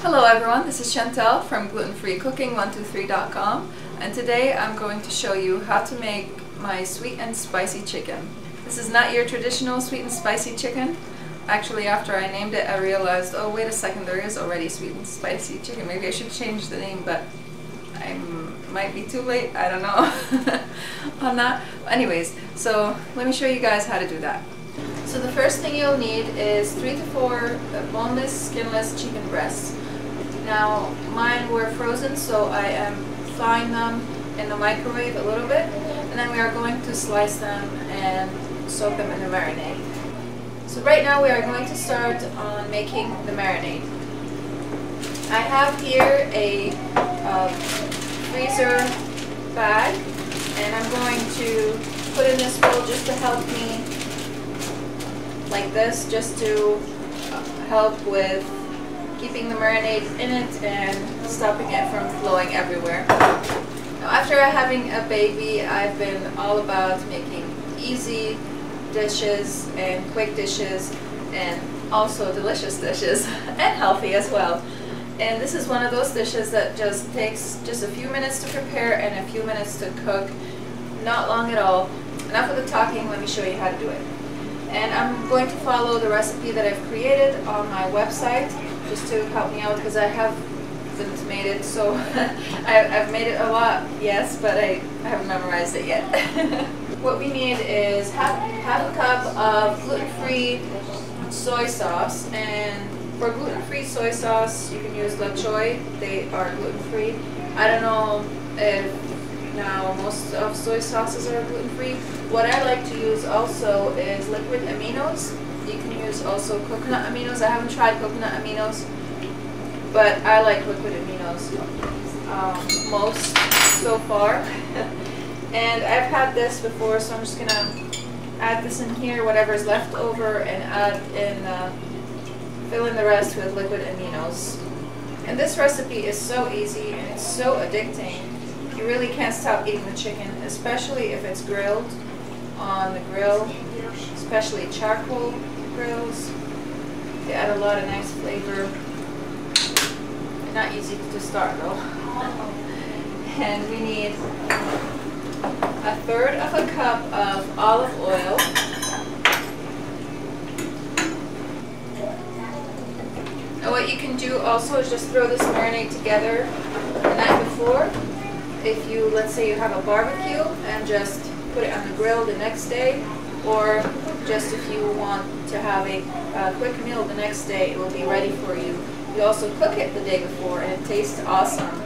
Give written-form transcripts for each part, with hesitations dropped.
Hello everyone, this is Chantel from Gluten-Free Cooking 123.com, and today I'm going to show you how to make my sweet and spicy chicken. This is not your traditional sweet and spicy chicken. Actually, after I named it, I realized, oh wait a second, there is already sweet and spicy chicken. Maybe I should change the name, but I might be too late. I don't know on that. Anyways, so let me show you guys how to do that. So the first thing you'll need is 3 to 4 boneless, skinless chicken breasts. Now mine were frozen, so I am thawing them in the microwave a little bit, and then we are going to slice them and soak them in the marinade. So right now we are going to start on making the marinade. I have here a freezer bag, and I'm going to put in this bowl just to help me, like this, just to help with keeping the marinade in it and stopping it from flowing everywhere. Now, after having a baby, I've been all about making easy dishes and quick dishes and also delicious dishes and healthy as well. And this is one of those dishes that just takes just a few minutes to prepare and a few minutes to cook. Not long at all. Enough of the talking, let me show you how to do it. And I'm going to follow the recipe that I've created on my website just to help me out, because I haven't made it, so I've made it a lot, yes, but I haven't memorized it yet. What we need is half a cup of gluten-free soy sauce, and for gluten-free soy sauce you can use la choy. They are gluten-free. I don't know if now most of soy sauces are gluten-free. What I like to use also is liquid aminos. You can use also coconut aminos. I haven't tried coconut aminos, but I like liquid aminos most so far. And I've had this before, so I'm just gonna add this in here, whatever's left over, and add in, fill in the rest with liquid aminos. And this recipe is so easy and it's so addicting. You really can't stop eating the chicken, especially if it's grilled on the grill, especially charcoal grills. They add a lot of nice flavor. Not easy to start though. And we need 1/3 of a cup of olive oil. Now what you can do also is just throw this marinade together the night before. If you, let's say you have a barbecue, and just put it on the grill the next day, or just if you want to have a quick meal the next day, it will be ready for you. You also cook it the day before and it tastes awesome,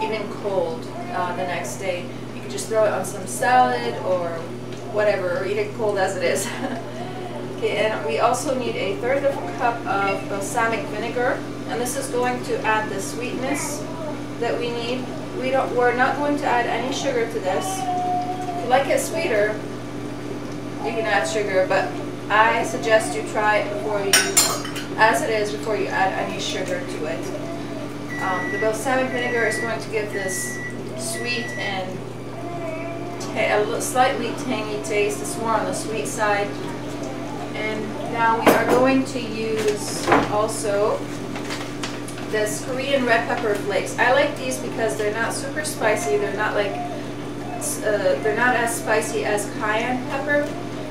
even cold the next day. You can just throw it on some salad or whatever, or eat it cold as it is. Okay, and we also need 1/3 of a cup of balsamic vinegar, and this is going to add the sweetness that we need. We're not going to add any sugar to this. If you like it sweeter, you can add sugar, but I suggest you try it before you, as it is, before you add any sugar to it. The balsamic vinegar is going to give this sweet and a slightly tangy taste. It's more on the sweet side. And now we are going to use also this Korean red pepper flakes. I like these because they're not super spicy. They're not like they're not as spicy as cayenne pepper,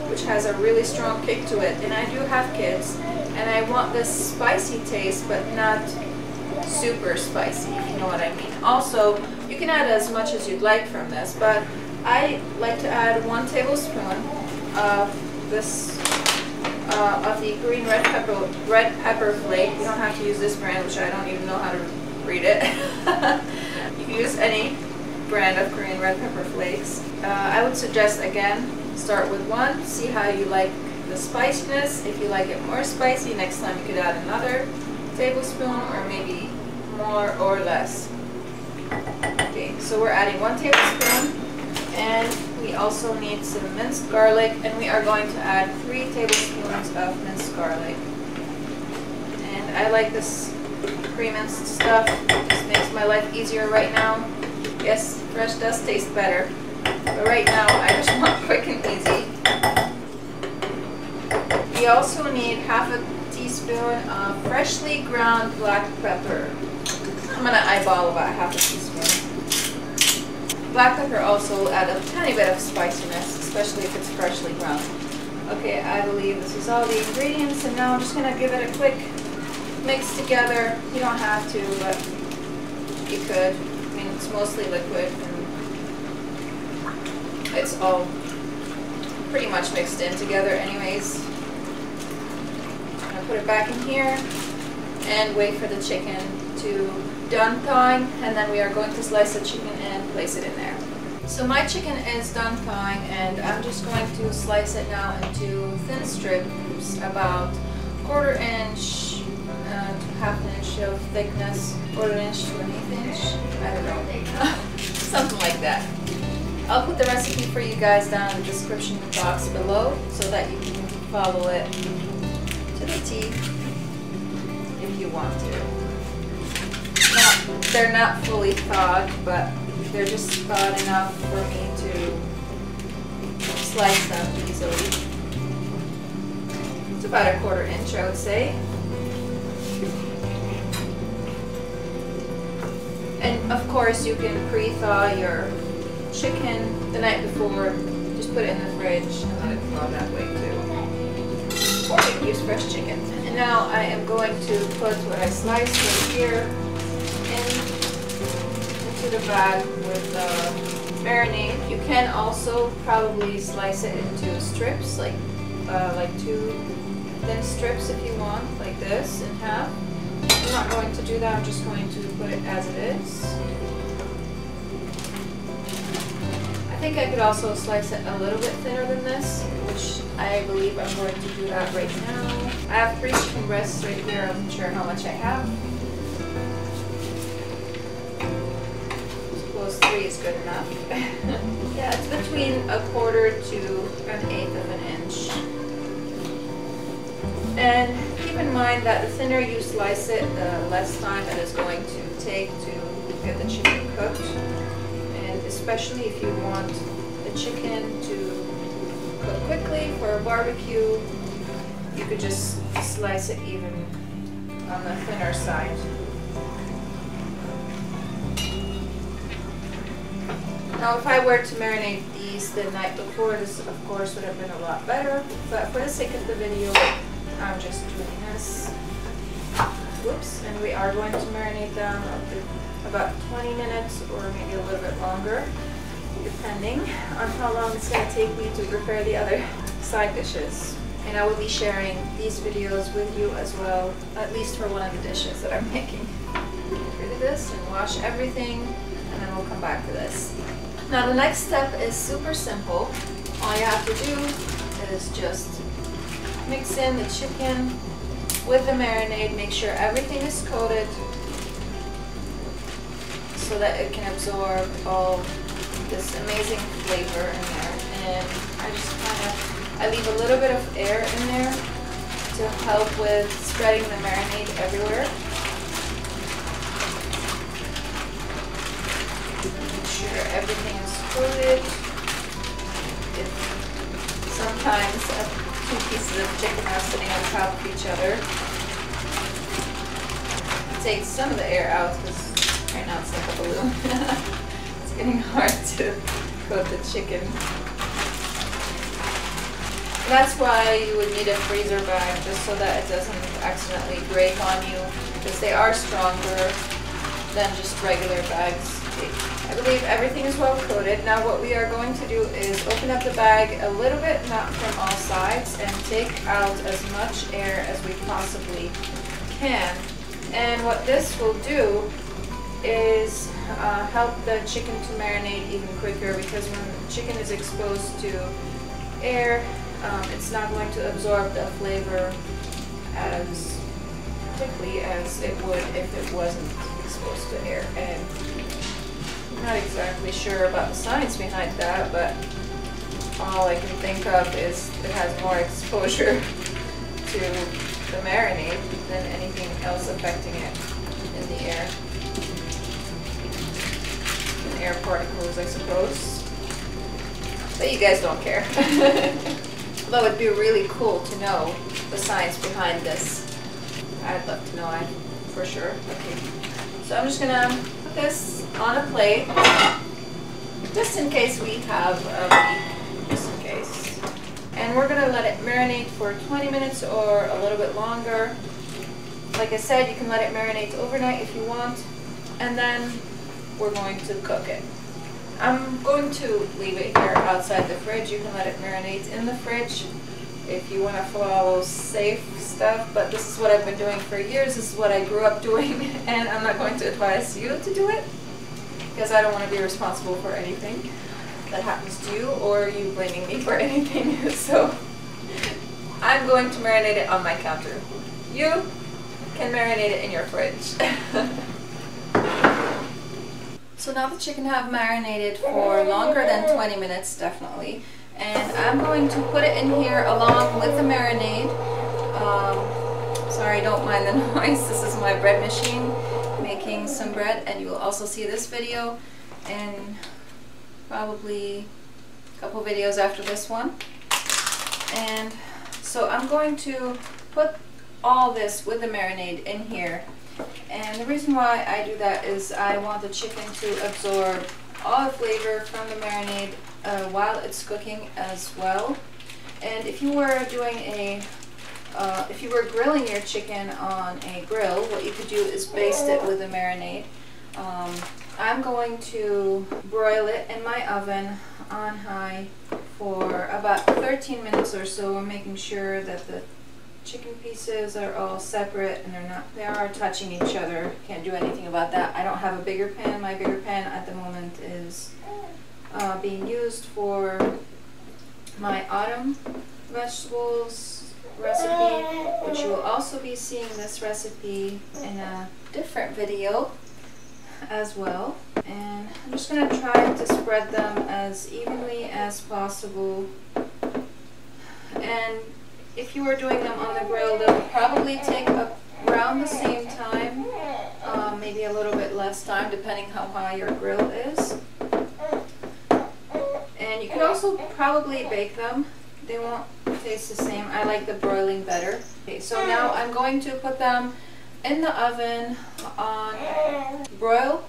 which has a really strong kick to it. And I do have kids, and I want this spicy taste, but not super spicy, if you know what I mean. Also, you can add as much as you'd like from this, but I like to add 1 tablespoon of this of the Korean red pepper flake. You don't have to use this brand, which I don't even know how to read it. You can use any brand of Korean red pepper flakes. I would suggest, again, start with 1, see how you like the spiciness. If you like it more spicy, next time you could add another tablespoon, or maybe more or less. Okay, so we're adding 1 tablespoon, and we also need some minced garlic, and we are going to add 3 tablespoons of minced garlic. And I like this pre-minced stuff. It just makes my life easier right now. Yes, fresh does taste better, but right now I just want quick and easy. We also need 1/2 teaspoon teaspoon of freshly ground black pepper. I'm going to eyeball about half a teaspoon. Black pepper also will add a tiny bit of spiciness, especially if it's freshly ground. Okay, I believe this is all the ingredients, and now I'm just going to give it a quick mix together. You don't have to, but you could. I mean, it's mostly liquid, and it's all pretty much mixed in together anyways. I'm going to put it back in here and wait for the chicken to done thawing, and then we are going to slice the chicken and place it in there. So my chicken is done thawing, and I'm just going to slice it now into thin strips, about 1/4 inch to 1/2 inch of thickness, 1/4 inch to 1/8 inch, I don't know, something like that. I'll put the recipe for you guys down in the description box below so that you can follow it to the T if you want to. They're not fully thawed, but they're just thawed enough for me to slice them easily. It's about 1/4 inch, I would say. And of course, you can pre-thaw your chicken the night before. Just put it in the fridge and let it thaw that way too. Or you can use fresh chicken. And now I am going to put what I sliced right here into the bag with the marinade. You can also probably slice it into strips, like 2 thin strips if you want, like this, in half. I'm not going to do that. I'm just going to put it as it is. I think I could also slice it a little bit thinner than this, which I believe I'm going to do that right now. I have 3 chicken breasts right here. I'm not sure how much I have. Suppose 3 is good enough. Yeah, it's between 1/4 to 1/8 of an inch. And keep in mind that the thinner you slice it, the less time it is going to take to get the chicken cooked. And especially if you want the chicken to cook quickly for a barbecue, you could just slice it even on the thinner side. Now if I were to marinate these the night before, this of course would have been a lot better, but for the sake of the video, I'm just doing this. Whoops, and we are going to marinate them up to about 20 minutes or maybe a little bit longer, depending on how long it's going to take me to prepare the other side dishes. And I will be sharing these videos with you as well, at least for one of the dishes that I'm making. Get rid of this and wash everything, and then we'll come back to this. Now the next step is super simple. All you have to do is just mix in the chicken with the marinade, make sure everything is coated so that it can absorb all this amazing flavor in there. And I leave a little bit of air in there to help with spreading the marinade everywhere. Make sure everything is coated. Sometimes 2 pieces of chicken are sitting on top of each other. Take some of the air out because right now it's like a balloon. It's getting hard to coat the chicken. That's why you would need a freezer bag, just so that it doesn't accidentally break on you, because they are stronger than just regular bags. I believe everything is well coated. Now what we are going to do is open up the bag a little bit, not from all sides, and take out as much air as we possibly can. And what this will do is help the chicken to marinate even quicker, because when the chicken is exposed to air, it's not going to absorb the flavor as quickly as it would if it wasn't exposed to air. And I'm not exactly sure about the science behind that, but all I can think of is it has more exposure to the marinade than anything else affecting it in the air. And air particles, I suppose. But you guys don't care. Although it'd be really cool to know the science behind this. I'd love to know, for sure. Okay, so I'm just gonna put this on a plate, just in case we have a leak, just in case. And we're gonna let it marinate for 20 minutes or a little bit longer. Like I said, you can let it marinate overnight if you want, and then we're going to cook it. I'm going to leave it here outside the fridge. You can let it marinate in the fridge if you want to follow safe stuff, but this is what I've been doing for years. This is what I grew up doing, and I'm not going to advise you to do it because I don't want to be responsible for anything that happens to you or you blaming me for anything. So I'm going to marinate it on my counter. You can marinate it in your fridge. So now the chicken have marinated for longer than 20 minutes, definitely. And I'm going to put it in here along with the marinade. Sorry, don't mind the noise. This is my bread machine making some bread, and you will also see this video and probably a couple videos after this one. And so I'm going to put all this with the marinade in here. And the reason why I do that is I want the chicken to absorb all the flavor from the marinade while it's cooking as well. And if you were doing if you were grilling your chicken on a grill, what you could do is baste it with the marinade. I'm going to broil it in my oven on high for about 13 minutes or so, making sure that the chicken pieces are all separate and they are touching each other. Can't do anything about that. I don't have a bigger pan. My bigger pan at the moment is being used for my autumn vegetables recipe, which you will also be seeing this recipe in a different video as well. And I'm just going to try to spread them as evenly as possible. And if you were doing them on the grill, they'll probably take around the same time, maybe a little bit less time depending how high your grill is. And you can also probably bake them. They won't taste the same. I like the broiling better. Okay, so now I'm going to put them in the oven on broil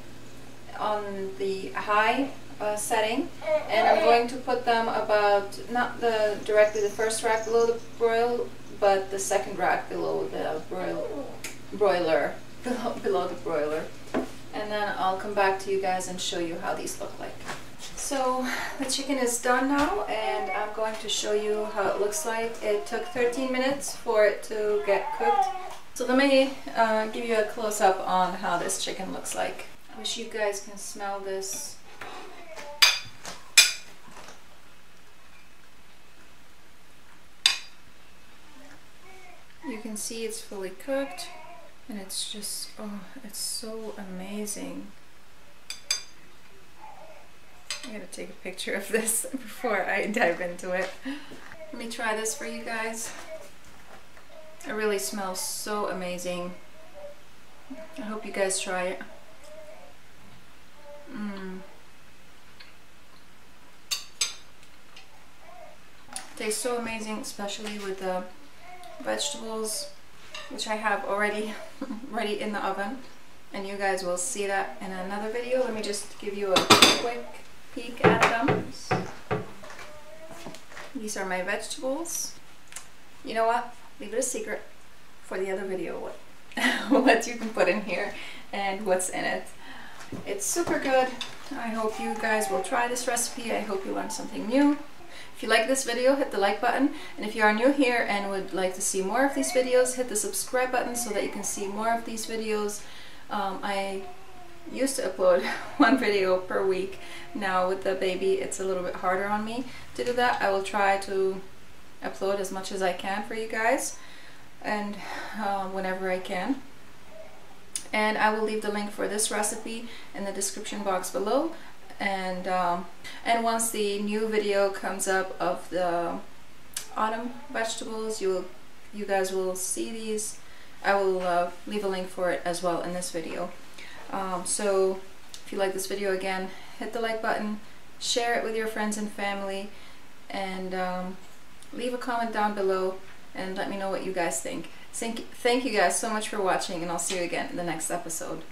on the high setting, and I'm going to put them about, not directly the first rack below the broil, but the second rack below the broiler, below the broiler. And then I'll come back to you guys and show you how these look like. So the chicken is done now, and I'm going to show you how it looks like. It took 13 minutes for it to get cooked. So let me give you a close-up on how this chicken looks like. I wish you guys can smell this. You can see it's fully cooked, and it's just, oh, it's so amazing. I'm gonna take a picture of this before I dive into it. Let me try this for you guys. It really smells so amazing. I hope you guys try it. Tastes so amazing, especially with the vegetables, which I have already ready in the oven, and you guys will see that in another video. Let me just give you a quick peek at them. These are my vegetables. You know what? Leave it a secret for the other video what you can put in here and what's in it. It's super good. I hope you guys will try this recipe. I hope you learned something new. If you like this video, hit the like button, and if you are new here and would like to see more of these videos, hit the subscribe button so that you can see more of these videos. I used to upload one video per week. Now with the baby, it's a little bit harder on me to do that. I will try to upload as much as I can for you guys, and whenever I can. And I will leave the link for this recipe in the description box below. And once the new video comes up of the autumn vegetables, you guys will see these. I will leave a link for it as well in this video. So if you like this video, again, hit the like button, share it with your friends and family, and leave a comment down below and let me know what you guys think. Thank you guys so much for watching, and I'll see you again in the next episode.